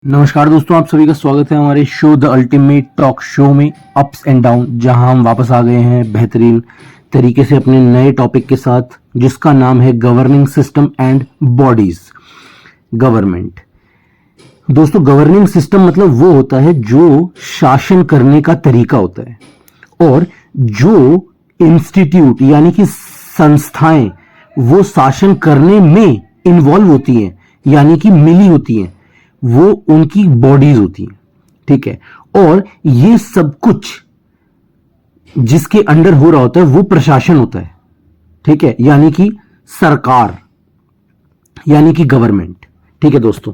नमस्कार दोस्तों, आप सभी का स्वागत है हमारे show the ultimate talk show में अप्स एंड डाउन, जहां हम वापस आ गए हैं बेहतरीन तरीके से अपने नए टॉपिक के साथ, जिसका नाम है governing system and bodies. Government दोस्तों, गवर्निंग सिस्टम मतलब वो होता है जो शासन करने का तरीका होता है, और जो इंस्टीट्यूट यानी कि संस्थाएं वो शासन करने में इन्वॉल्व होती हैं यानी कि मिली होती हैं, वो उनकी बॉडीज होती हैं। ठीक है, और ये सब कुछ जिसके अंडर हो रहा होता है वो प्रशासन होता है। ठीक है, यानी कि सरकार, यानी कि गवर्नमेंट। ठीक है दोस्तों,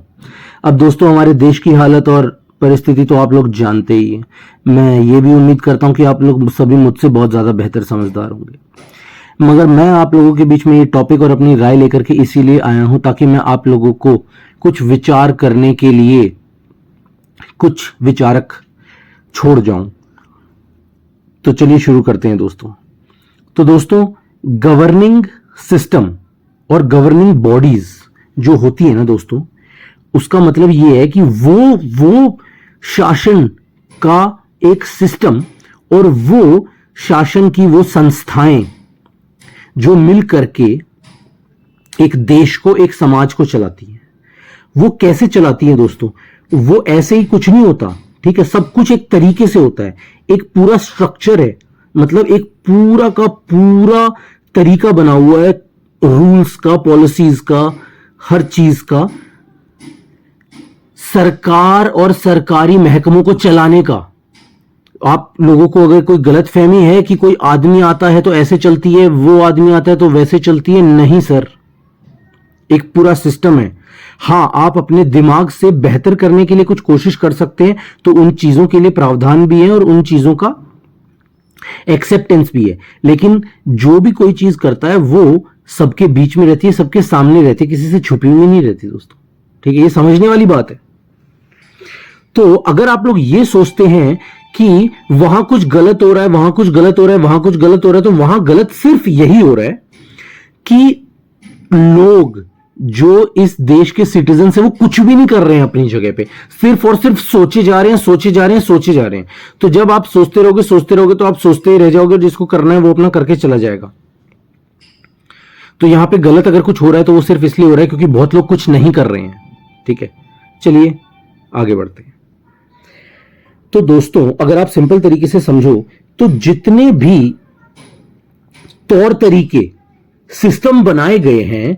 अब दोस्तों हमारे देश की हालत और परिस्थिति तो आप लोग जानते ही हैं। मैं ये भी उम्मीद करता हूं कि आप लोग सभी मुझसे बहुत ज्यादा बेहतर समझदार होंगे, मगर मैं आप लोगों के बीच में ये टॉपिक और अपनी राय लेकर के इसीलिए आया हूं ताकि मैं आप लोगों को कुछ विचार करने के लिए कुछ विचारक छोड़ जाऊं। तो चलिए शुरू करते हैं दोस्तों। तो दोस्तों, गवर्निंग सिस्टम और गवर्निंग बॉडीज जो होती है ना दोस्तों, उसका मतलब ये है कि वो शासन का एक सिस्टम और वो शासन की वो संस्थाएं जो मिल करके एक देश को, एक समाज को चलाती हैं। वो कैसे चलाती है दोस्तों? वो ऐसे ही कुछ नहीं होता। ठीक है, सब कुछ एक तरीके से होता है, एक पूरा स्ट्रक्चर है, मतलब एक पूरा का पूरा तरीका बना हुआ है, रूल्स का, पॉलिसीज का, हर चीज का, सरकार और सरकारी महकमों को चलाने का। आप लोगों को अगर कोई गलतफहमी है कि कोई आदमी आता है तो ऐसे चलती है, वो आदमी आता है तो वैसे चलती है, नहीं सर, एक पूरा सिस्टम है। हां, आप अपने दिमाग से बेहतर करने के लिए कुछ कोशिश कर सकते हैं, तो उन चीजों के लिए प्रावधान भी है और उन चीजों का एक्सेप्टेंस भी है, लेकिन जो भी कोई चीज करता है वो सबके बीच में रहती है, सबके सामने रहती है, किसी से छुपी हुई नहीं रहती दोस्तों। ठीक है, ये समझने वाली बात है। तो अगर आप लोग ये सोचते हैं कि वहां कुछ गलत हो रहा है, वहां कुछ गलत हो रहा है, वहां कुछ गलत हो रहा है, तो वहां गलत सिर्फ यही हो रहा है कि लोग जो इस देश के सिटीजन है वो कुछ भी नहीं कर रहे हैं अपनी जगह पे, सिर्फ और सिर्फ सोचे जा रहे हैं, सोचे जा रहे हैं, सोचे जा रहे हैं। तो जब आप सोचते रहोगे तो आप सोचते ही रह जाओगे, जिसको करना है वो अपना करके चला जाएगा। तो यहां पे गलत अगर कुछ हो रहा है तो वो सिर्फ इसलिए हो रहा है क्योंकि बहुत लोग कुछ नहीं कर रहे हैं। ठीक है, चलिए आगे बढ़ते हैं। तो दोस्तों, अगर आप सिंपल तरीके से समझो तो जितने भी तौर तरीके, सिस्टम बनाए गए हैं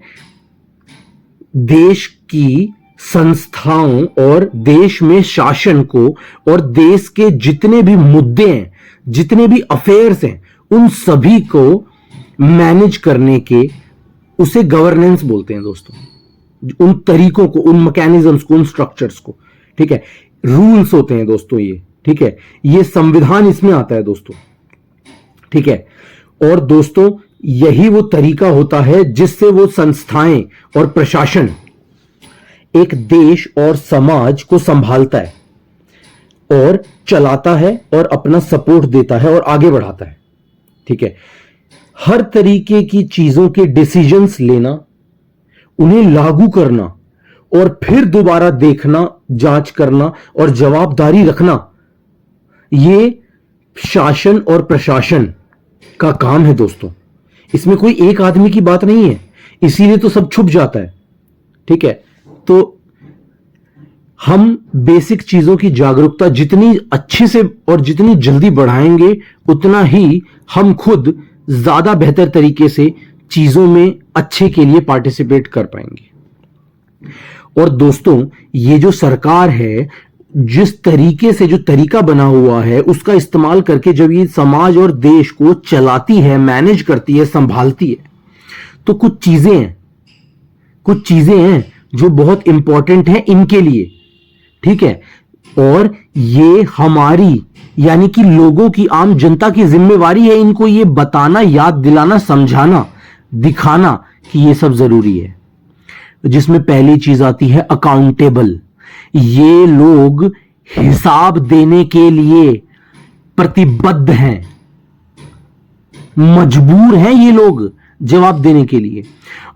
देश की संस्थाओं और देश में शासन को, और देश के जितने भी मुद्दे हैं, जितने भी अफेयर्स हैं, उन सभी को मैनेज करने के, उसे गवर्नेंस बोलते हैं दोस्तों। उन तरीकों को, उन मैकेनिज्म्स को, उन स्ट्रक्चर्स को। ठीक है, रूल्स होते हैं दोस्तों ये। ठीक है, ये संविधान इसमें आता है दोस्तों। ठीक है, और दोस्तों यही वो तरीका होता है जिससे वो संस्थाएं और प्रशासन एक देश और समाज को संभालता है और चलाता है और अपना सपोर्ट देता है और आगे बढ़ाता है। ठीक है, हर तरीके की चीजों के डिसीजंस लेना, उन्हें लागू करना और फिर दोबारा देखना, जांच करना और जवाबदारी रखना, ये शासन और प्रशासन का काम है दोस्तों। इसमें कोई एक आदमी की बात नहीं है, इसीलिए तो सब छुप जाता है। ठीक है, तो हम बेसिक चीजों की जागरूकता जितनी अच्छे से और जितनी जल्दी बढ़ाएंगे, उतना ही हम खुद ज्यादा बेहतर तरीके से चीजों में अच्छे के लिए पार्टिसिपेट कर पाएंगे। और दोस्तों, ये जो सरकार है, जिस तरीके से जो तरीका बना हुआ है, उसका इस्तेमाल करके जब ये समाज और देश को चलाती है, मैनेज करती है, संभालती है, तो कुछ चीजें हैं जो बहुत इंपॉर्टेंट हैं इनके लिए। ठीक है, और ये हमारी यानी कि लोगों की, आम जनता की जिम्मेवारी है इनको ये बताना, याद दिलाना, समझाना, दिखाना कि ये सब जरूरी है। जिसमें पहली चीज आती है अकाउंटेबल। ये लोग हिसाब देने के लिए प्रतिबद्ध हैं, मजबूर हैं ये लोग जवाब देने के लिए।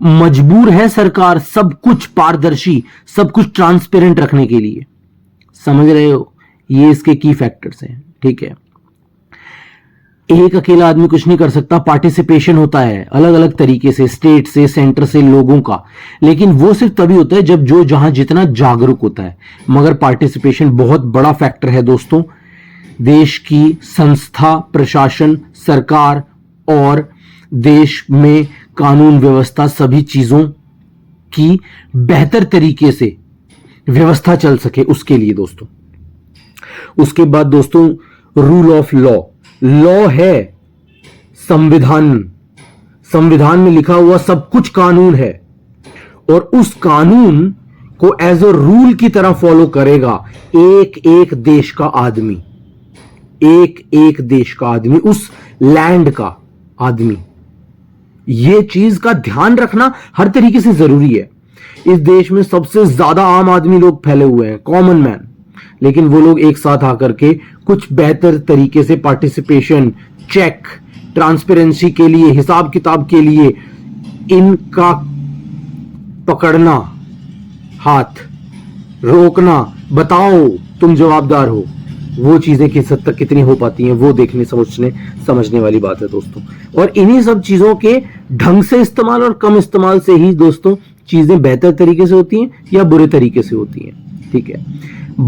मजबूर है सरकार सब कुछ पारदर्शी, सब कुछ ट्रांसपेरेंट रखने के लिए। समझ रहे हो? ये इसके की फैक्टर्स हैं, ठीक है। एक अकेला आदमी कुछ नहीं कर सकता, पार्टिसिपेशन होता है अलग अलग तरीके से, स्टेट से, सेंटर से, लोगों का, लेकिन वो सिर्फ तभी होता है जब जो जहां जितना जागरूक होता है। मगर पार्टिसिपेशन बहुत बड़ा फैक्टर है दोस्तों। देश की संस्था, प्रशासन, सरकार और देश में कानून व्यवस्था, सभी चीजों की बेहतर तरीके से व्यवस्था चल सके उसके लिए दोस्तों। उसके बाद दोस्तों रूल ऑफ लॉ। लॉ है संविधान, संविधान में लिखा हुआ सब कुछ कानून है, और उस कानून को एज अ रूल की तरह फॉलो करेगा एक एक देश का आदमी, एक एक देश का आदमी, उस लैंड का आदमी। यह चीज का ध्यान रखना हर तरीके से जरूरी है। इस देश में सबसे ज्यादा आम आदमी लोग फैले हुए हैं, कॉमन मैन, लेकिन वो लोग एक साथ आकर के कुछ बेहतर तरीके से पार्टिसिपेशन, चेक, ट्रांसपेरेंसी के लिए, हिसाब किताब के लिए इनका पकड़ना, हाथ रोकना, बताओ तुम जवाबदार हो, वो चीजें किस हद तक कितनी हो पाती हैं वो देखने समझने वाली बात है दोस्तों। और इन्हीं सब चीजों के ढंग से इस्तेमाल और कम इस्तेमाल से ही दोस्तों चीजें बेहतर तरीके से होती हैं या बुरे तरीके से होती हैं, ठीक है।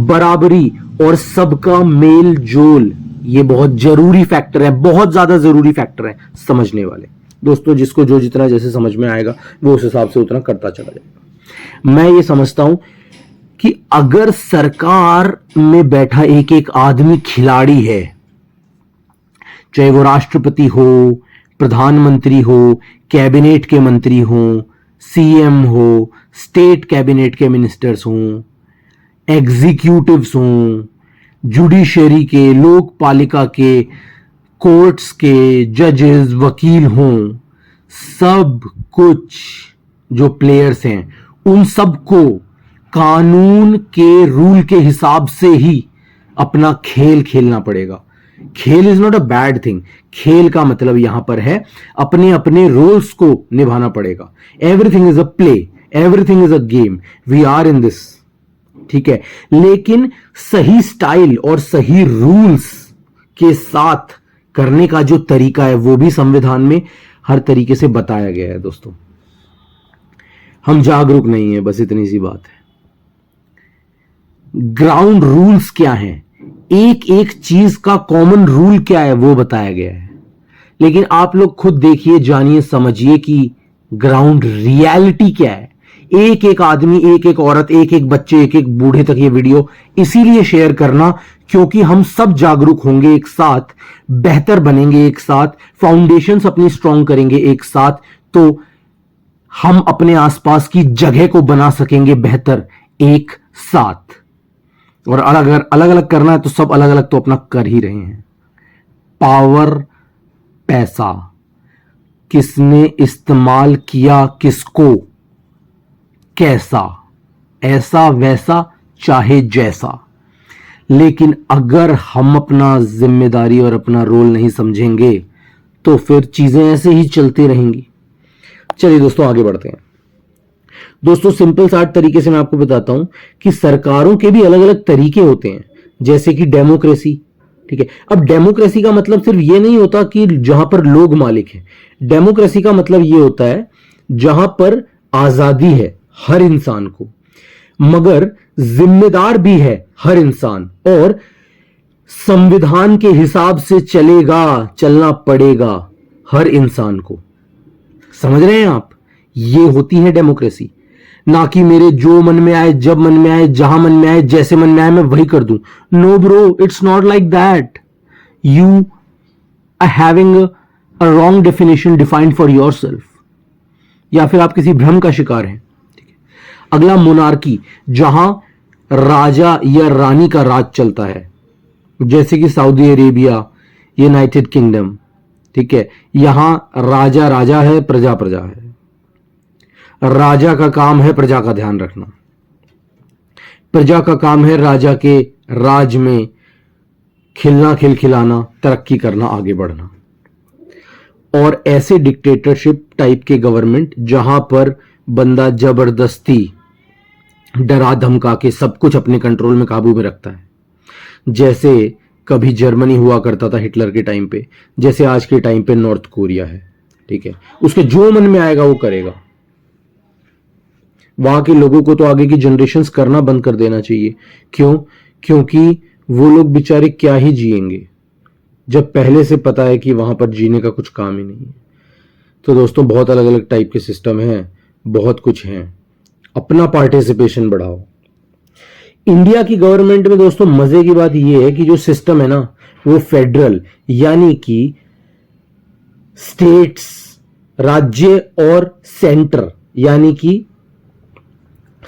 बराबरी और सबका मेल जोल, ये बहुत जरूरी फैक्टर है, बहुत ज्यादा जरूरी फैक्टर है समझने वाले दोस्तों। जिसको जो जितना जैसे समझ में आएगा वो उस हिसाब से उतना करता चला जाएगा। मैं ये समझता हूं कि अगर सरकार में बैठा एक एक आदमी खिलाड़ी है, चाहे वो राष्ट्रपति हो, प्रधानमंत्री हो, कैबिनेट के मंत्री हो, सीएम हो, स्टेट कैबिनेट के मिनिस्टर्स हों, एग्जीक्यूटिव्स हों, जुडिशरी के, लोकपालिका के, कोर्ट्स के जजेस, वकील हों, सब कुछ जो प्लेयर्स हैं उन सबको कानून के रूल के हिसाब से ही अपना खेल खेलना पड़ेगा। खेल is not a bad thing. खेल का मतलब यहां पर है अपने अपने रोल्स को निभाना पड़ेगा। Everything is a play, everything is a game, we are in this, ठीक है। लेकिन सही स्टाइल और सही रूल्स के साथ करने का जो तरीका है वो भी संविधान में हर तरीके से बताया गया है दोस्तों। हम जागरूक नहीं है, बस इतनी सी बात है। ग्राउंड रूल्स क्या हैं, एक एक चीज का कॉमन रूल क्या है वो बताया गया है। लेकिन आप लोग खुद देखिए, जानिए, समझिए कि ग्राउंड रियलिटी क्या है। एक एक आदमी, एक एक औरत, एक एक बच्चे, एक एक बूढ़े तक ये वीडियो इसीलिए शेयर करना क्योंकि हम सब जागरूक होंगे एक साथ, बेहतर बनेंगे एक साथ, फाउंडेशंस अपनी स्ट्रांग करेंगे एक साथ, तो हम अपने आसपास की जगह को बना सकेंगे बेहतर एक साथ। और अगर अलग अलग करना है तो सब अलग अलग तो अपना कर ही रहे हैं। पावर, पैसा किसने इस्तेमाल किया, किसको, कैसा, ऐसा वैसा चाहे जैसा, लेकिन अगर हम अपना जिम्मेदारी और अपना रोल नहीं समझेंगे तो फिर चीजें ऐसे ही चलती रहेंगी। चलिए दोस्तों आगे बढ़ते हैं। दोस्तों सिंपल सा तरीके से मैं आपको बताता हूं कि सरकारों के भी अलग अलग तरीके होते हैं, जैसे कि डेमोक्रेसी, ठीक है। अब डेमोक्रेसी का मतलब सिर्फ ये नहीं होता कि जहां पर लोग मालिक हैं। डेमोक्रेसी का मतलब ये होता है जहां पर आजादी है हर इंसान को, मगर जिम्मेदार भी है हर इंसान, और संविधान के हिसाब से चलना पड़ेगा हर इंसान को। समझ रहे हैं आप? ये होती है डेमोक्रेसी। ना कि मेरे जो मन में आए, जब मन में आए, जहां मन में आए, जैसे मन में आए मैं वही कर दूं। No bro, it's not like that. You are having a wrong definition defined for yourself, या फिर आप किसी भ्रम का शिकार हैं। अगला मोनार्की, जहां राजा या रानी का राज चलता है, जैसे कि सऊदी अरेबिया, यूनाइटेड किंगडम, ठीक है। यहां राजा राजा है, प्रजा प्रजा है। राजा का काम है प्रजा का ध्यान रखना, प्रजा का काम है राजा के राज में खिलना, खिलखिलाना, तरक्की करना, आगे बढ़ना। और ऐसे डिक्टेटरशिप टाइप के गवर्नमेंट जहां पर बंदा जबरदस्ती डरा धमका के सब कुछ अपने कंट्रोल में, काबू में रखता है। जैसे कभी जर्मनी हुआ करता था हिटलर के टाइम पे, जैसे आज के टाइम पे नॉर्थ कोरिया है, ठीक है। उसके जो मन में आएगा वो करेगा। वहां के लोगों को तो आगे की जनरेशन्स करना बंद कर देना चाहिए। क्यों? क्योंकि वो लोग बेचारे क्या ही जिएंगे जब पहले से पता है कि वहां पर जीने का कुछ काम ही नहीं है। तो दोस्तों, बहुत अलग अलग टाइप के सिस्टम हैं, बहुत कुछ हैं। अपना पार्टिसिपेशन बढ़ाओ। इंडिया की गवर्नमेंट में दोस्तों मजे की बात यह है कि जो सिस्टम है ना, वो फेडरल यानी कि स्टेट्स, राज्य, और सेंटर यानी कि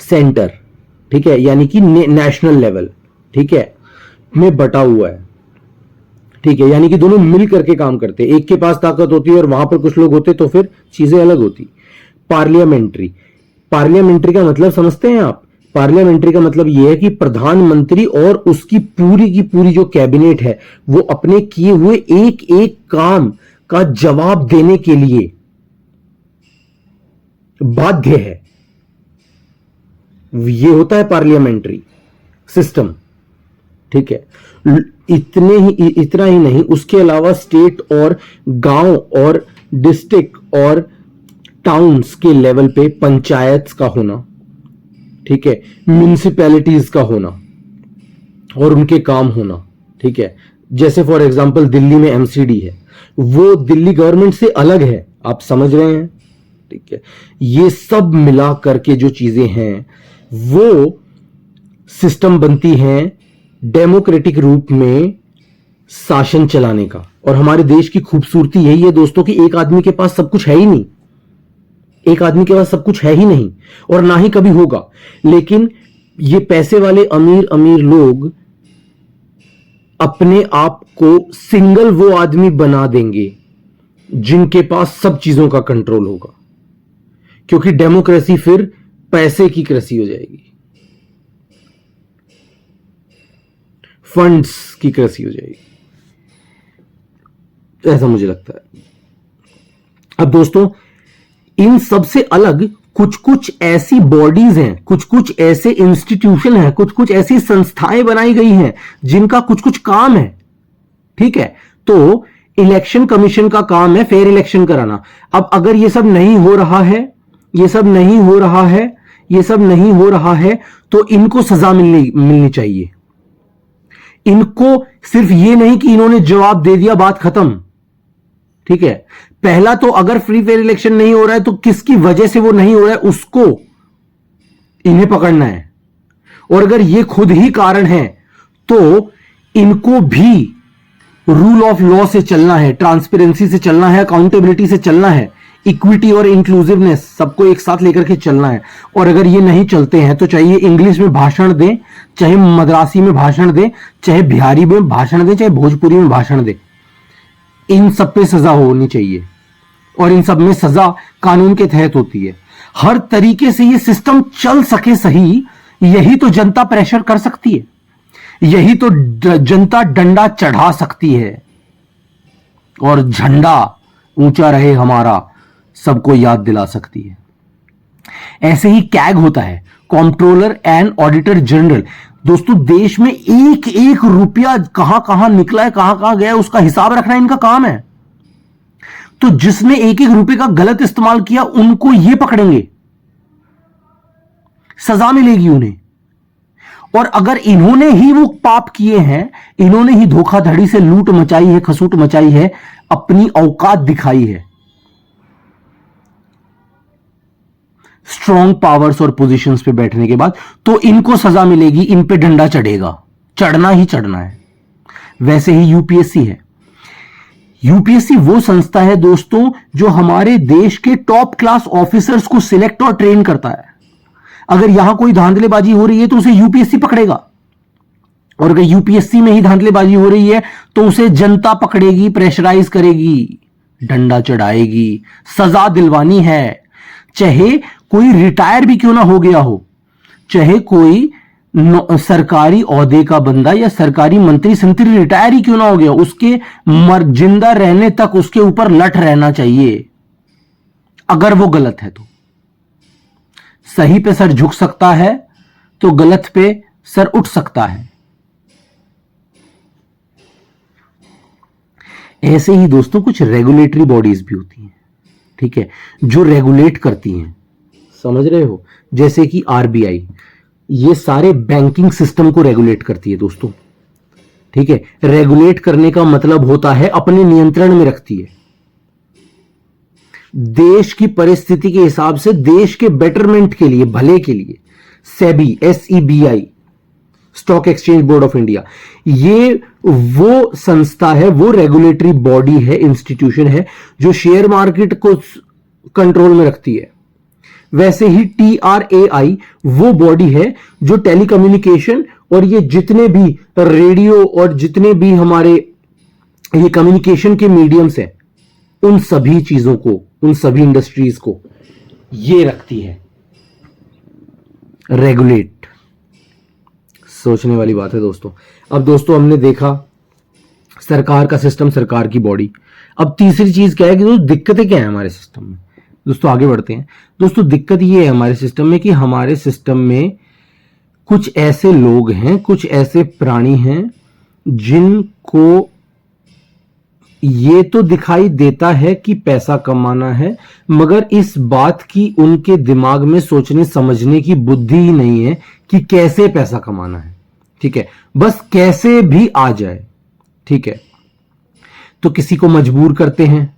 सेंटर, ठीक है, यानी कि नेशनल लेवल, ठीक है, में बटा हुआ है, ठीक है। यानी कि दोनों मिल करके काम करते हैं। एक के पास ताकत होती है और वहां पर कुछ लोग होते तो फिर चीजें अलग होती। पार्लियामेंट्री, पार्लियामेंट्री का मतलब समझते हैं आप? पार्लियामेंट्री का मतलब यह है कि प्रधानमंत्री और उसकी पूरी की पूरी जो कैबिनेट है वो अपने किए हुए एक एक काम का जवाब देने के लिए बाध्य है। ये होता है पार्लियामेंट्री सिस्टम, ठीक है। इतना ही नहीं, उसके अलावा स्टेट और गांव और डिस्ट्रिक्ट और टाउन्स के लेवल पे पंचायत का होना, ठीक है, म्यूनिसिपैलिटीज का होना और उनके काम होना, ठीक है। जैसे फॉर एग्जांपल दिल्ली में एमसीडी है, वो दिल्ली गवर्नमेंट से अलग है, आप समझ रहे हैं, ठीक है। ये सब मिला करके जो चीजें हैं वो सिस्टम बनती हैं डेमोक्रेटिक रूप में शासन चलाने का। और हमारे देश की खूबसूरती यही है दोस्तों कि एक आदमी के पास सब कुछ है ही नहीं, एक आदमी के पास सब कुछ है ही नहीं और ना ही कभी होगा। लेकिन ये पैसे वाले अमीर अमीर लोग अपने आप को सिंगल वो आदमी बना देंगे जिनके पास सब चीजों का कंट्रोल होगा, क्योंकि डेमोक्रेसी फिर पैसे की कृषि हो जाएगी, फंड्स की कृषि हो जाएगी, ऐसा मुझे लगता है। अब दोस्तों, इन सबसे अलग कुछ कुछ ऐसी बॉडीज हैं, कुछ कुछ ऐसे इंस्टीट्यूशन हैं, कुछ कुछ ऐसी संस्थाएं बनाई गई हैं जिनका कुछ कुछ काम है, ठीक है। तो इलेक्शन कमीशन का काम है फेयर इलेक्शन कराना। अब अगर ये सब नहीं हो रहा है, ये सब नहीं हो रहा है, ये सब नहीं हो रहा है, तो इनको सजा मिलनी चाहिए। इनको सिर्फ ये नहीं कि इन्होंने जवाब दे दिया बात खत्म, ठीक है। पहला तो अगर फ्री फेयर इलेक्शन नहीं हो रहा है तो किसकी वजह से वो नहीं हो रहा है उसको इन्हें पकड़ना है। और अगर ये खुद ही कारण है तो इनको भी रूल ऑफ लॉ से चलना है, ट्रांसपेरेंसी से चलना है, अकाउंटेबिलिटी से चलना है, इक्विटी और इंक्लूसिवनेस सबको एक साथ लेकर के चलना है। और अगर ये नहीं चलते हैं तो चाहे इंग्लिश में भाषण दें, चाहे मद्रासी में भाषण दें, चाहे बिहारी में भाषण दें, चाहे भोजपुरी में भाषण दें, इन सब पे सजा होनी चाहिए। और इन सब में सजा कानून के तहत होती है। हर तरीके से ये सिस्टम चल सके सही, यही तो जनता प्रेशर कर सकती है, यही तो जनता डंडा चढ़ा सकती है और झंडा ऊंचा रहे हमारा सबको याद दिला सकती है। ऐसे ही कैग होता है, कंट्रोलर एंड ऑडिटर जनरल। दोस्तों, देश में एक एक रुपया कहां कहां निकला है, कहां कहां गया, उसका हिसाब रखना इनका काम है। तो जिसने एक एक रुपए का गलत इस्तेमाल किया उनको ये पकड़ेंगे, सजा मिलेगी उन्हें। और अगर इन्होंने ही वो पाप किए हैं, इन्होंने ही धोखाधड़ी से लूट मचाई है, खसूट मचाई है, अपनी औकात दिखाई है, स्ट्रॉन्ग पावर्स और पोजीशंस पे बैठने के बाद, तो इनको सजा मिलेगी, इन पे डंडा चढ़ेगा, चढ़ना ही चढ़ना है। वैसे ही यूपीएससी है। यूपीएससी वो संस्था है दोस्तों जो हमारे देश के टॉप क्लास ऑफिसर्स को सिलेक्ट और ट्रेन करता है। अगर यहां कोई धांधलेबाजी हो रही है तो उसे यूपीएससी पकड़ेगा, और अगर यूपीएससी में ही धांधलेबाजी हो रही है तो उसे जनता पकड़ेगी, प्रेशराइज करेगी, डंडा चढ़ाएगी, सजा दिलवानी है। चाहे कोई रिटायर भी क्यों ना हो गया हो, चाहे कोई सरकारी ओहदे का बंदा या सरकारी मंत्री संतरी रिटायर ही क्यों ना हो गया, उसके जिंदा रहने तक उसके ऊपर लठ रहना चाहिए। अगर वो गलत है तो सही पे सर झुक सकता है, तो गलत पे सर उठ सकता है। ऐसे ही दोस्तों कुछ रेगुलेटरी बॉडीज भी होती हैं, ठीक है, जो रेगुलेट करती हैं, समझ रहे हो, जैसे कि आरबीआई, ये सारे बैंकिंग सिस्टम को रेगुलेट करती है दोस्तों, ठीक है। रेगुलेट करने का मतलब होता है अपने नियंत्रण में रखती है, देश की परिस्थिति के हिसाब से, देश के बेटरमेंट के लिए, भले के लिए। SEBI, SEBI, stock exchange board of India, ये वो संस्था है, वो रेगुलेटरी बॉडी है, इंस्टीट्यूशन है, जो शेयर मार्केट को कंट्रोल में रखती है। वैसे ही TRAI वो बॉडी है जो टेलीकम्युनिकेशन और ये जितने भी रेडियो और जितने भी हमारे ये कम्युनिकेशन के मीडियम्स हैं, उन सभी चीजों को, उन सभी इंडस्ट्रीज को ये रखती है, रेगुलेट। सोचने वाली बात है दोस्तों। अब दोस्तों हमने देखा सरकार का सिस्टम, सरकार की बॉडी। अब तीसरी चीज क्या है कि दोस्तों दिक्कतें क्या है हमारे सिस्टम में। दोस्तों आगे बढ़ते हैं। दोस्तों दिक्कत ये है हमारे सिस्टम में कि हमारे सिस्टम में कुछ ऐसे लोग हैं, कुछ ऐसे प्राणी हैं जिनको ये तो दिखाई देता है कि पैसा कमाना है, मगर इस बात की उनके दिमाग में सोचने समझने की बुद्धि ही नहीं है कि कैसे पैसा कमाना है, ठीक है, बस कैसे भी आ जाए, ठीक है। तो किसी को मजबूर करते हैं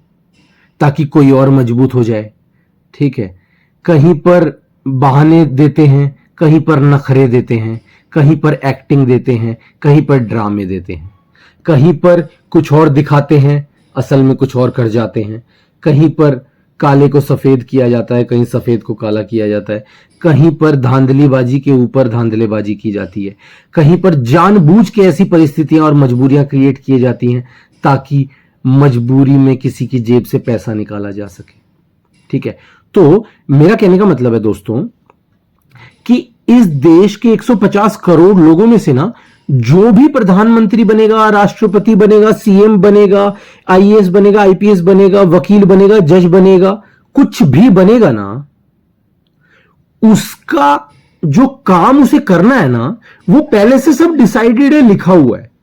ताकि कोई और मजबूत हो जाए, ठीक है, कहीं पर बहाने देते हैं, कहीं पर नखरे देते हैं, कहीं पर एक्टिंग देते हैं, कहीं पर ड्रामे देते हैं, कहीं पर कुछ और दिखाते हैं, असल में कुछ और कर जाते हैं, कहीं पर काले को सफेद किया जाता है, कहीं सफेद को काला किया जाता है, कहीं पर धांधलीबाजी के ऊपर धांधलेबाजी की जाती है, कहीं पर जानबूझ के ऐसी परिस्थितियां और मजबूरियां क्रिएट की जाती हैं ताकि मजबूरी में किसी की जेब से पैसा निकाला जा सके, ठीक है। तो मेरा कहने का मतलब है दोस्तों कि इस देश के 150 करोड़ लोगों में से ना जो भी प्रधानमंत्री बनेगा, राष्ट्रपति बनेगा, सीएम बनेगा, आईएएस बनेगा, आईपीएस बनेगा, वकील बनेगा, जज बनेगा, कुछ भी बनेगा ना, उसका जो काम उसे करना है ना, वो पहले से सब डिसाइडेड है, लिखा हुआ है।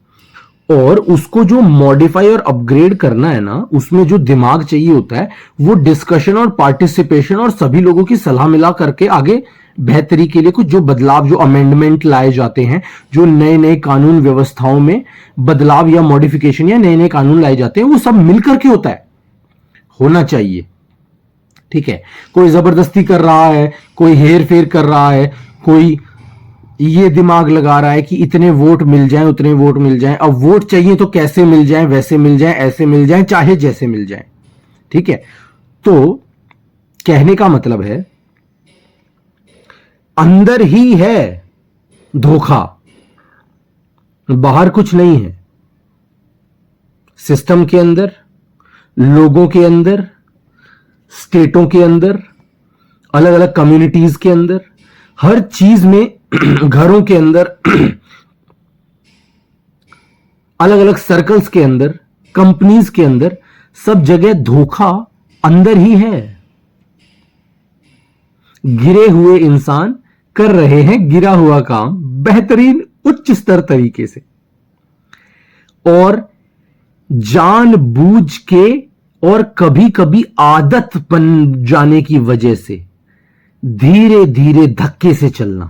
और उसको जो मॉडिफाई और अपग्रेड करना है ना, उसमें जो दिमाग चाहिए होता है वो डिस्कशन और पार्टिसिपेशन और सभी लोगों की सलाह मिला करके आगे बेहतरी के लिए कुछ जो बदलाव, जो अमेंडमेंट लाए जाते हैं, जो नए नए कानून व्यवस्थाओं में बदलाव या मॉडिफिकेशन या नए नए कानून लाए जाते हैं, वो सब मिलकर के होता है, होना चाहिए, ठीक है। कोई जबरदस्ती कर रहा है, कोई हेर फेर कर रहा है, कोई ये दिमाग लगा रहा है कि इतने वोट मिल जाएं, उतने वोट मिल जाएं, अब वोट चाहिए तो कैसे मिल जाएं, वैसे मिल जाएं, ऐसे मिल जाएं, चाहे जैसे मिल जाएं, ठीक है। तो कहने का मतलब है अंदर ही है धोखा, बाहर कुछ नहीं है। सिस्टम के अंदर, लोगों के अंदर, स्टेटों के अंदर, अलग अलग कम्युनिटीज के अंदर, हर चीज में, घरों के अंदर, अलग अलग सर्कल्स के अंदर, कंपनीज के अंदर, सब जगह धोखा अंदर ही है। गिरे हुए इंसान कर रहे हैं गिरा हुआ काम बेहतरीन उच्च स्तर तरीके से, और जानबूझ के और कभी कभी आदत बन जाने की वजह से धीरे धीरे धक्के से चलना।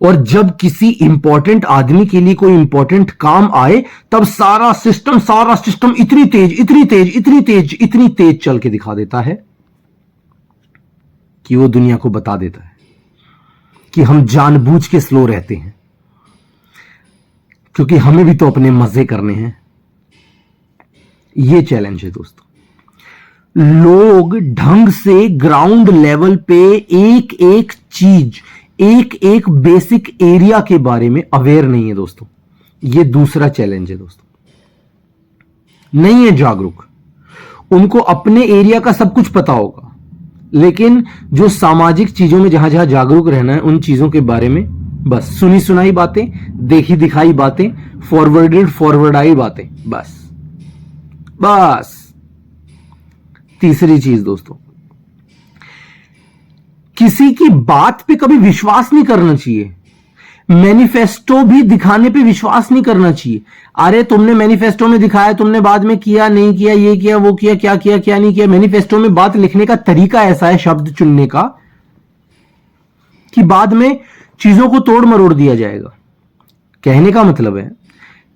और जब किसी इंपॉर्टेंट आदमी के लिए कोई इंपॉर्टेंट काम आए तब सारा सिस्टम इतनी तेज चल के दिखा देता है कि वो दुनिया को बता देता है कि हम जानबूझ के स्लो रहते हैं, क्योंकि हमें भी तो अपने मजे करने हैं। ये चैलेंज है दोस्तों। लोग ढंग से ग्राउंड लेवल पे एक एक चीज, एक एक बेसिक एरिया के बारे में अवेयर नहीं है दोस्तों। ये दूसरा चैलेंज है दोस्तों, नहीं है जागरूक। उनको अपने एरिया का सब कुछ पता होगा, लेकिन जो सामाजिक चीजों में जहां जहां जागरूक रहना है, उन चीजों के बारे में बस सुनी सुनाई बातें, देखी दिखाई बातें, फॉरवर्डाई बातें, बस। तीसरी चीज दोस्तों, किसी की बात पे कभी विश्वास नहीं करना चाहिए। मैनिफेस्टो भी दिखाने पे विश्वास नहीं करना चाहिए। अरे तुमने मैनिफेस्टो में दिखाया, तुमने बाद में किया नहीं किया, ये किया वो किया, क्या किया क्या नहीं किया। मैनिफेस्टो में बात लिखने का तरीका ऐसा है, शब्द चुनने का, कि बाद में चीजों को तोड़ मरोड़ दिया जाएगा। कहने का मतलब है,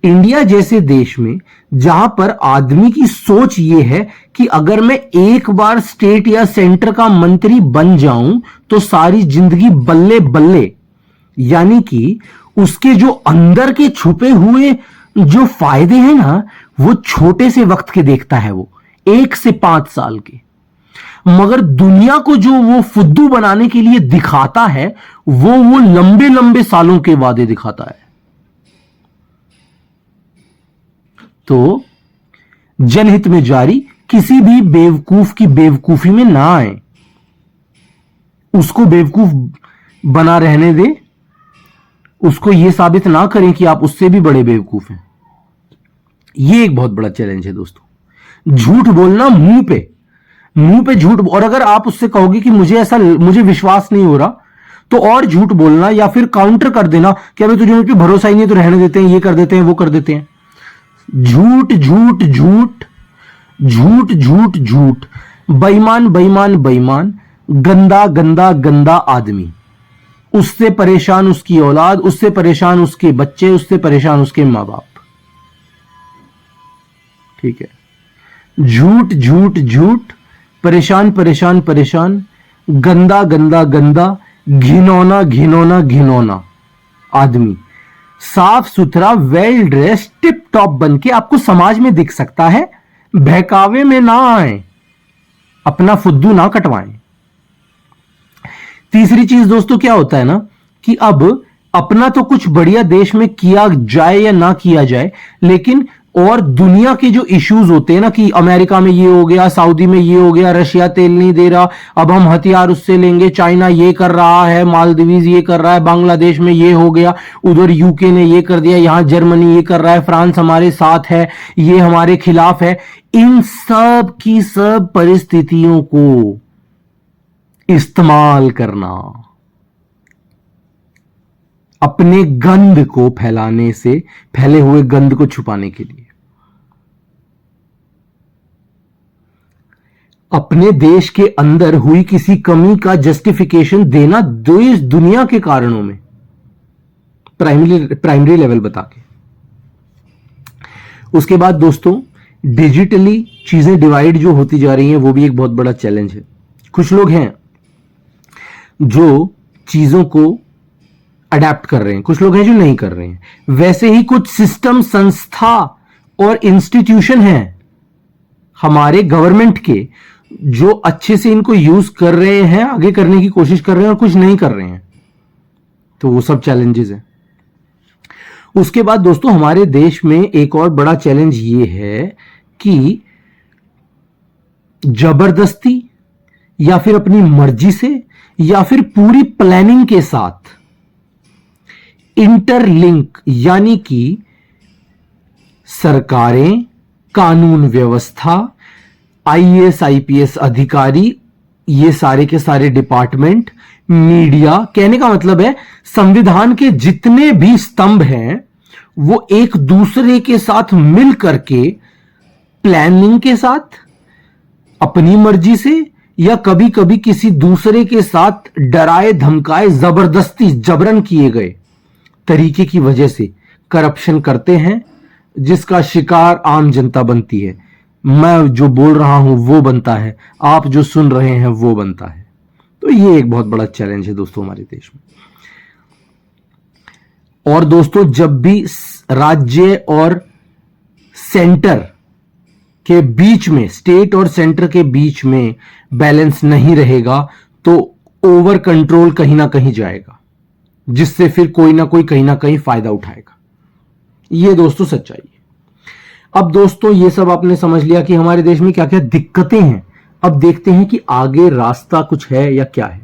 इंडिया जैसे देश में जहां पर आदमी की सोच यह है कि अगर मैं एक बार स्टेट या सेंटर का मंत्री बन जाऊं तो सारी जिंदगी बल्ले बल्ले, यानी कि उसके जो अंदर के छुपे हुए जो फायदे हैं ना, वो छोटे से वक्त के देखता है, वो 1 से 5 साल के। मगर दुनिया को जो वो फुद्दू बनाने के लिए दिखाता है, वो लंबे लंबे सालों के वादे दिखाता है। तो जनहित में जारी, किसी भी बेवकूफ की बेवकूफी में ना आए, उसको बेवकूफ बना रहने दे, उसको यह साबित ना करें कि आप उससे भी बड़े बेवकूफ हैं। यह एक बहुत बड़ा चैलेंज है दोस्तों। झूठ बोलना मुंह पे झूठ, और अगर आप उससे कहोगे कि मुझे विश्वास नहीं हो रहा, तो और झूठ बोलना या फिर काउंटर कर देना कि अभी तुझे मुझ पे भरोसा ही नहीं, तो रहने देते हैं, ये कर देते हैं, वो कर देते हैं। झूठ झूठ झूठ झूठ झूठ झूठ, बेईमान बेईमान बेईमान, गंदा गंदा गंदा आदमी, उससे परेशान उसकी औलाद, उससे परेशान उसके बच्चे, उससे परेशान उसके मां बाप। ठीक है, झूठ झूठ झूठ, परेशान परेशान परेशान, गंदा गंदा गंदा, घिनौना घिनौना घिनौना आदमी, साफ सुथरा वेल ड्रेस टिप टॉप बन के आपको समाज में दिख सकता है। बहकावे में ना आए, अपना फुद्दू ना कटवाएं। तीसरी चीज दोस्तों क्या होता है ना, कि अब अपना तो कुछ बढ़िया देश में किया जाए या ना किया जाए, लेकिन और दुनिया के जो इश्यूज होते हैं ना, कि अमेरिका में ये हो गया, सऊदी में ये हो गया, रशिया तेल नहीं दे रहा, अब हम हथियार उससे लेंगे, चाइना ये कर रहा है, मालदीव्स ये कर रहा है, बांग्लादेश में ये हो गया, उधर यूके ने ये कर दिया, यहां जर्मनी ये कर रहा है, फ्रांस हमारे साथ है, ये हमारे खिलाफ है। इन सब की सब परिस्थितियों को इस्तेमाल करना अपने गंद को फैलाने से, फैले हुए गंद को छुपाने के लिए, अपने देश के अंदर हुई किसी कमी का जस्टिफिकेशन देना देश दुनिया के कारणों में, प्राइमरी लेवल बता के। उसके बाद दोस्तों डिजिटली चीजें डिवाइड जो होती जा रही हैं, वो भी एक बहुत बड़ा चैलेंज है। कुछ लोग हैं जो चीजों को अडेप्ट कर रहे हैं, कुछ लोग हैं जो नहीं कर रहे हैं। वैसे ही कुछ सिस्टम, संस्था और इंस्टीट्यूशन हैं हमारे गवर्नमेंट के, जो अच्छे से इनको यूज कर रहे हैं, आगे करने की कोशिश कर रहे हैं, और कुछ नहीं कर रहे हैं। तो वो सब चैलेंजेस हैं। उसके बाद दोस्तों हमारे देश में एक और बड़ा चैलेंज ये है कि जबरदस्ती या फिर अपनी मर्जी से या फिर पूरी प्लानिंग के साथ इंटरलिंक, यानी कि सरकारें, कानून व्यवस्था, आईएएस आईपीएस अधिकारी, ये सारे के सारे डिपार्टमेंट, मीडिया, कहने का मतलब है संविधान के जितने भी स्तंभ हैं वो एक दूसरे के साथ मिल करके प्लानिंग के साथ, अपनी मर्जी से या कभी कभी किसी दूसरे के साथ डराए धमकाए, जबरदस्ती जबरन किए गए तरीके की वजह से करप्शन करते हैं, जिसका शिकार आम जनता बनती है। मैं जो बोल रहा हूं वो बनता है, आप जो सुन रहे हैं वो बनता है। तो ये एक बहुत बड़ा चैलेंज है दोस्तों हमारे देश में। और दोस्तों जब भी राज्य और सेंटर के बीच में, स्टेट और सेंटर के बीच में बैलेंस नहीं रहेगा, तो ओवर कंट्रोल कहीं ना कहीं जाएगा, जिससे फिर कोई ना कोई कहीं ना कहीं फायदा उठाएगा। ये दोस्तों सच्चाई है। अब दोस्तों ये सब आपने समझ लिया कि हमारे देश में क्या क्या दिक्कतें हैं। अब देखते हैं कि आगे रास्ता कुछ है या क्या है।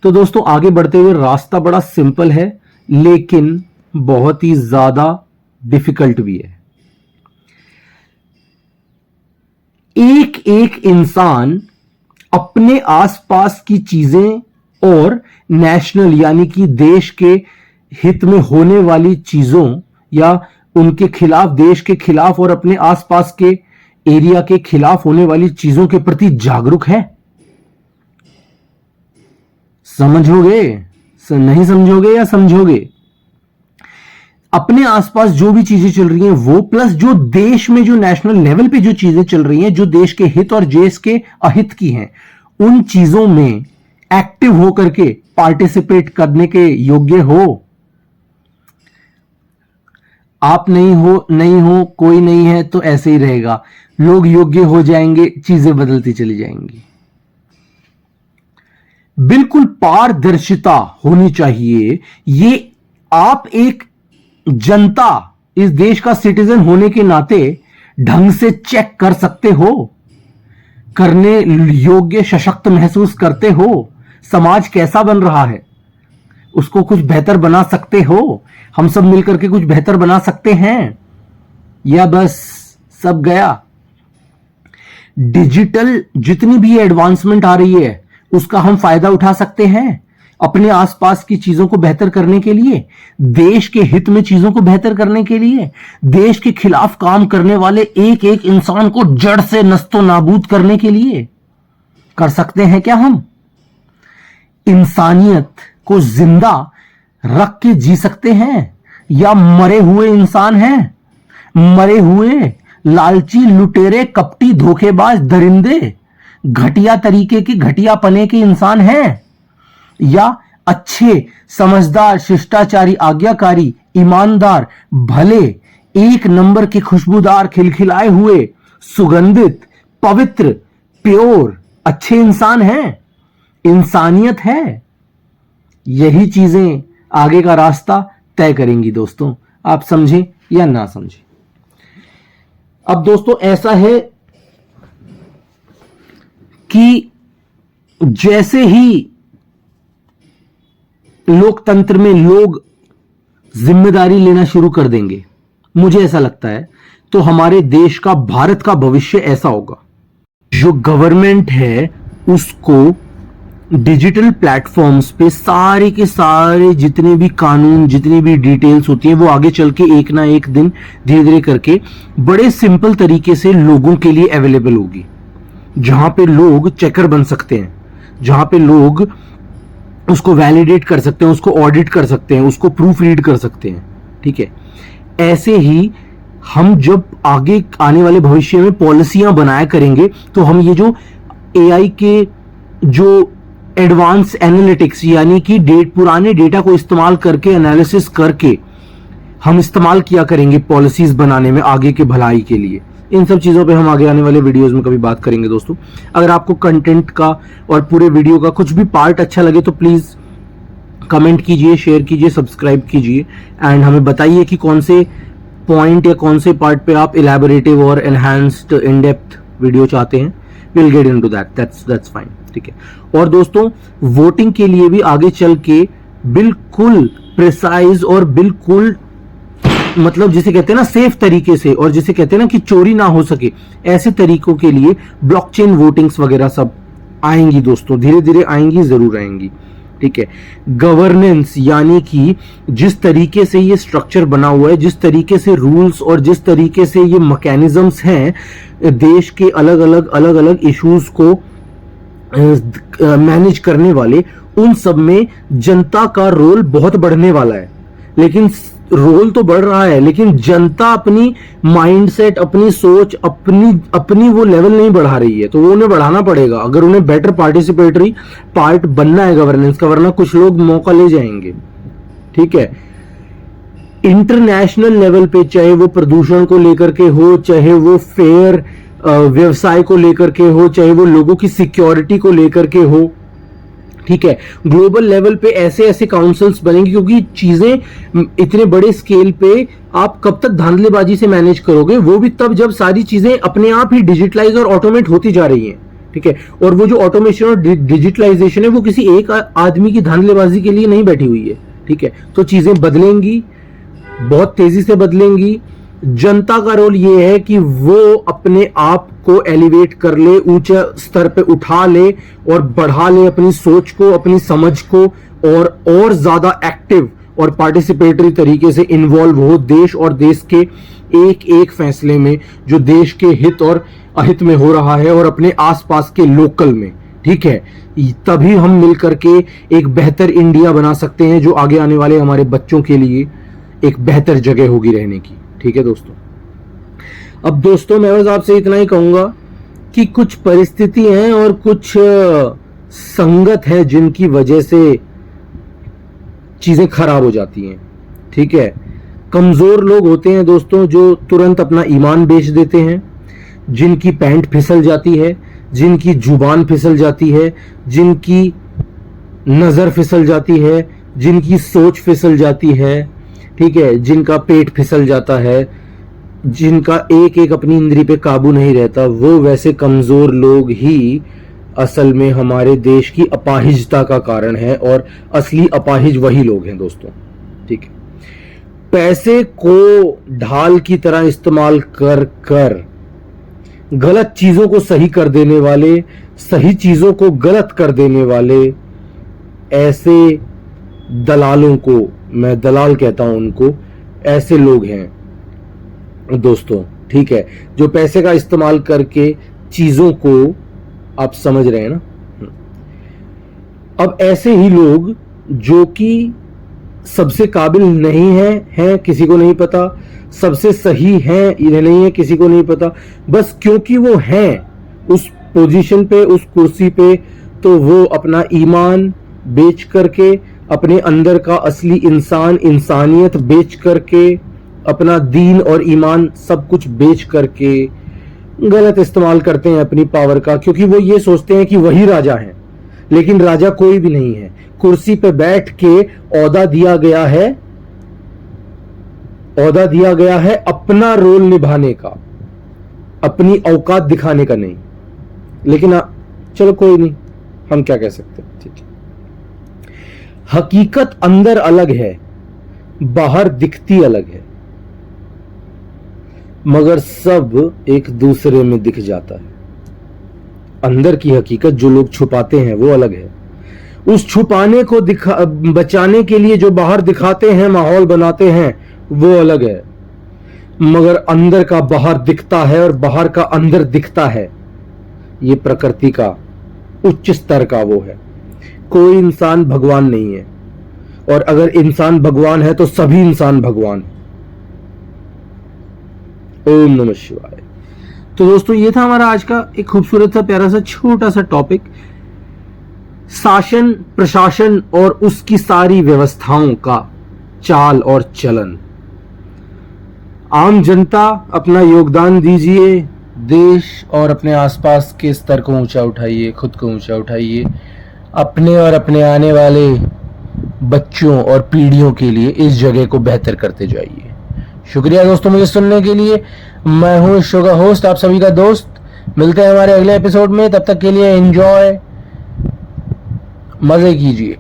तो दोस्तों आगे बढ़ते हुए रास्ता बड़ा सिंपल है, लेकिन बहुत ही ज्यादा डिफिकल्ट भी है। एक एक इंसान अपने आसपास की चीजें और नेशनल, यानी कि देश के हित में होने वाली चीजों या उनके खिलाफ, देश के खिलाफ और अपने आसपास के एरिया के खिलाफ होने वाली चीजों के प्रति जागरूक है? समझोगे? नहीं समझोगे या समझोगे? अपने आसपास जो भी चीजें चल रही हैं वो, प्लस जो देश में जो नेशनल लेवल पे जो चीजें चल रही हैं, जो देश के हित और देश के अहित की हैं, उन चीजों में एक्टिव होकर के पार्टिसिपेट करने के योग्य हो? आप नहीं हो, कोई नहीं है तो ऐसे ही रहेगा। लोग योग्य हो जाएंगे, चीजें बदलती चली जाएंगी। बिल्कुल पारदर्शिता होनी चाहिए। ये आप एक जनता, इस देश का सिटीजन होने के नाते ढंग से चेक कर सकते हो, करने योग्य, सशक्त महसूस करते हो। समाज कैसा बन रहा है उसको कुछ बेहतर बना सकते हो। हम सब मिलकर के कुछ बेहतर बना सकते हैं, या बस सब गया? डिजिटल जितनी भी एडवांसमेंट आ रही है उसका हम फायदा उठा सकते हैं अपने आसपास की चीजों को बेहतर करने के लिए, देश के हित में चीजों को बेहतर करने के लिए, देश के खिलाफ काम करने वाले एक एक इंसान को जड़ से नस्तो नाबूद करने के लिए। कर सकते हैं क्या हम? इंसानियत को जिंदा रख के जी सकते हैं, या मरे हुए इंसान हैं? मरे हुए लालची, लुटेरे, कपटी, धोखेबाज, दरिंदे, घटिया तरीके के, घटिया पने के इंसान हैं, या अच्छे, समझदार, शिष्टाचारी, आज्ञाकारी, ईमानदार, भले, एक नंबर के, खुशबूदार, खिलखिलाए हुए, सुगंधित, पवित्र, प्योर, अच्छे इंसान हैं? इंसानियत है। यही चीजें आगे का रास्ता तय करेंगी दोस्तों, आप समझें या ना समझें। अब दोस्तों ऐसा है कि जैसे ही लोकतंत्र में लोग जिम्मेदारी लेना शुरू कर देंगे, मुझे ऐसा लगता है, तो हमारे देश का, भारत का भविष्य ऐसा होगा। जो गवर्नमेंट है उसको डिजिटल प्लेटफॉर्म्स पे सारे के सारे जितने भी कानून, जितनी भी डिटेल्स होती हैं, वो आगे चल के एक ना एक दिन धीरे धीरे करके बड़े सिंपल तरीके से लोगों के लिए अवेलेबल होगी, जहां पे लोग चेकर बन सकते हैं, जहां पे लोग उसको वैलिडेट कर सकते हैं, उसको ऑडिट कर सकते हैं, उसको प्रूफ रीड कर सकते हैं। ठीक है, ऐसे ही हम जब आगे आने वाले भविष्य में पॉलिसियां बनाया करेंगे, तो हम ये जो एआई के जो एडवांस एनालिटिक्स, यानी कि पुराने डेटा को इस्तेमाल करके, एनालिसिस करके हम इस्तेमाल किया करेंगे पॉलिसीज बनाने में आगे के भलाई के लिए। इन सब चीजों पे हम आगे आने वाले वीडियोस में कभी बात करेंगे दोस्तों। अगर आपको कंटेंट का और पूरे वीडियो का कुछ भी पार्ट अच्छा लगे तो प्लीज कमेंट कीजिए, शेयर कीजिए, सब्सक्राइब कीजिए, एंड हमें बताइए कि कौन से पॉइंट या कौन से पार्ट पे आप इलैबोरेटिव और एनहांस्ड इन डेप्थ वीडियो चाहते हैं। Will get into that, that's fine. ठीक है, और दोस्तों वोटिंग के लिए भी आगे चल के बिल्कुल प्रिसाइज और बिल्कुल, मतलब जिसे कहते हैं ना सेफ तरीके से, और जिसे कहते हैं ना कि चोरी ना हो सके, ऐसे तरीकों के लिए ब्लॉकचेन वोटिंग्स वगैरह सब आएंगी दोस्तों, धीरे धीरे आएंगी, जरूर आएंगी। ठीक है, गवर्नेंस यानी कि जिस तरीके से ये स्ट्रक्चर बना हुआ है, जिस तरीके से रूल्स और जिस तरीके से ये मैकेनिज्म्स हैं, देश के अलग अलग इश्यूज को मैनेज करने वाले, उन सब में जनता का रोल बहुत बढ़ने वाला है। लेकिन रोल तो बढ़ रहा है, लेकिन जनता अपनी माइंडसेट, अपनी सोच, अपनी वो लेवल नहीं बढ़ा रही है, तो वो उन्हें बढ़ाना पड़ेगा अगर उन्हें बेटर पार्टिसिपेटरी पार्ट बनना है गवर्नेंस का, वरना कुछ लोग मौका ले जाएंगे। ठीक है, इंटरनेशनल लेवल पे, चाहे वो प्रदूषण को लेकर के हो, चाहे वो फेयर व्यवसाय को लेकर के हो, चाहे वो लोगों की सिक्योरिटी को लेकर के हो, ठीक है, ग्लोबल लेवल पे ऐसे ऐसे काउंसिल्स बनेंगे, क्योंकि चीजें इतने बड़े स्केल पे आप कब तक धांधलेबाजी से मैनेज करोगे, वो भी तब जब सारी चीजें अपने आप ही डिजिटलाइज और ऑटोमेट होती जा रही हैं। ठीक है, और वो जो ऑटोमेशन और डिजिटलाइजेशन है वो किसी एक आदमी की धांधलेबाजी के लिए नहीं बैठी हुई है। ठीक है, तो चीजें बदलेंगी, बहुत तेजी से बदलेंगी। जनता का रोल ये है कि वो अपने आप को एलिवेट कर ले, ऊंचे स्तर पे उठा ले और बढ़ा ले अपनी सोच को, अपनी समझ को, और ज्यादा एक्टिव और पार्टिसिपेटरी तरीके से इन्वॉल्व हो देश और देश के एक एक फैसले में जो देश के हित और अहित में हो रहा है और अपने आसपास के लोकल में, ठीक है। तभी हम मिलकर के एक बेहतर इंडिया बना सकते हैं जो आगे आने वाले हमारे बच्चों के लिए एक बेहतर जगह होगी रहने की, ठीक है दोस्तों। अब दोस्तों मैं बस आपसे इतना ही कहूंगा कि कुछ परिस्थिति हैं और कुछ संगत है जिनकी वजह से चीजें खराब हो जाती हैं, ठीक है। कमजोर लोग होते हैं दोस्तों जो तुरंत अपना ईमान बेच देते हैं, जिनकी पैंट फिसल जाती है, जिनकी जुबान फिसल जाती है, जिनकी नजर फिसल जाती है, जिनकी सोच फिसल जाती है, ठीक है, जिनका पेट फिसल जाता है, जिनका एक एक अपनी इंद्री पे काबू नहीं रहता, वो वैसे कमजोर लोग ही असल में हमारे देश की अपाहिजता का कारण है और असली अपाहिज वही लोग हैं दोस्तों, ठीक है। पैसे को ढाल की तरह इस्तेमाल कर कर गलत चीजों को सही कर देने वाले, सही चीजों को गलत कर देने वाले ऐसे दलालों को, मैं दलाल कहता हूं उनको, ऐसे लोग हैं दोस्तों, ठीक है, जो पैसे का इस्तेमाल करके चीजों को, आप समझ रहे हैं ना। अब ऐसे ही लोग जो कि सबसे काबिल नहीं हैं किसी को नहीं पता, सबसे सही हैं इन्हें नहीं है किसी को नहीं पता, बस क्योंकि वो हैं उस पोजीशन पे, उस कुर्सी पे, तो वो अपना ईमान बेच करके, अपने अंदर का असली इंसान, इंसानियत बेच करके, अपना दीन और ईमान सब कुछ बेच करके गलत इस्तेमाल करते हैं अपनी पावर का, क्योंकि वो ये सोचते हैं कि वही राजा हैं, लेकिन राजा कोई भी नहीं है। कुर्सी पे बैठ के औहदा दिया गया है अपना रोल निभाने का, अपनी औकात दिखाने का नहीं। लेकिन चलो कोई नहीं, हम क्या कह सकते हैं, ठीक है। हकीकत अंदर अलग है, बाहर दिखती अलग है, मगर सब एक दूसरे में दिख जाता है। अंदर की हकीकत जो लोग छुपाते हैं वो अलग है, उस छुपाने को बचाने के लिए जो बाहर दिखाते हैं, माहौल बनाते हैं, वो अलग है। मगर अंदर का बाहर दिखता है और बाहर का अंदर दिखता है, ये प्रकृति का उच्च स्तर का वो है। कोई इंसान भगवान नहीं है, और अगर इंसान भगवान है तो सभी इंसान भगवान है। ओम नमः शिवाय। तो दोस्तों ये था हमारा आज का एक खूबसूरत सा प्यारा सा छोटा सा टॉपिक, शासन प्रशासन और उसकी सारी व्यवस्थाओं का चाल और चलन। आम जनता अपना योगदान दीजिए, देश और अपने आसपास के स्तर को ऊंचा उठाइए, खुद को ऊंचा उठाइए, अपने और अपने आने वाले बच्चों और पीढ़ियों के लिए इस जगह को बेहतर करते जाइए। शुक्रिया दोस्तों मुझे सुनने के लिए। मैं हूं शुगर होस्ट, आप सभी का दोस्त। मिलते हैं हमारे अगले एपिसोड में, तब तक के लिए एंजॉय, मजे कीजिए।